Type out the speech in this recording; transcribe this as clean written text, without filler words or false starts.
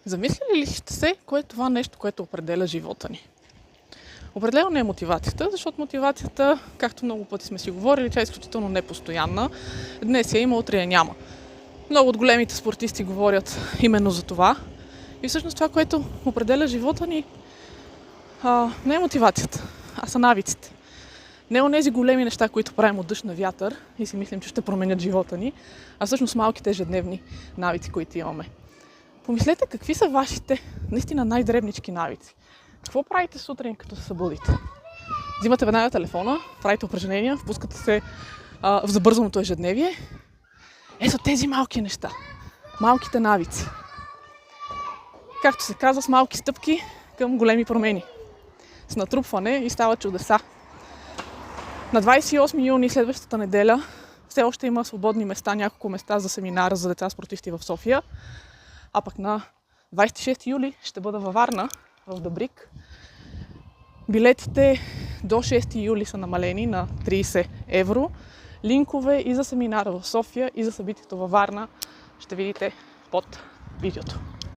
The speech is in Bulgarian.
Замислили ли сте се, кое е това нещо, което определя живота ни? Определено не е мотивацията, защото мотивацията, както много пъти сме си говорили, тя е изключително непостоянна. Днес я има, утре я няма. Много от големите спортисти говорят именно за това. И всъщност това, което определя живота ни, не е мотивацията, а са навиците. Не онези големи неща, които правим от дъжд на вятър и си мислим, че ще променят живота ни, а всъщност малките ежедневни навици, които имаме. Помислете какви са вашите наистина най-дребнички навици. Какво правите сутрин, като се събудите? Взимате веднага телефона, правите упражнения, впускате се в забързаното ежедневие. Ето тези малки неща, малките навици. Както се казва, с малки стъпки към големи промени. С натрупване и стават чудеса. На 28 юни следващата неделя все още има свободни места, няколко места за семинара за деца спортисти в София. А пък на 26 юли ще бъда във Варна, в Дъбрик. Билетите до 6 юли са намалени на 30 евро. Линкове и за семинара в София, и за събитието във Варна ще видите под видеото.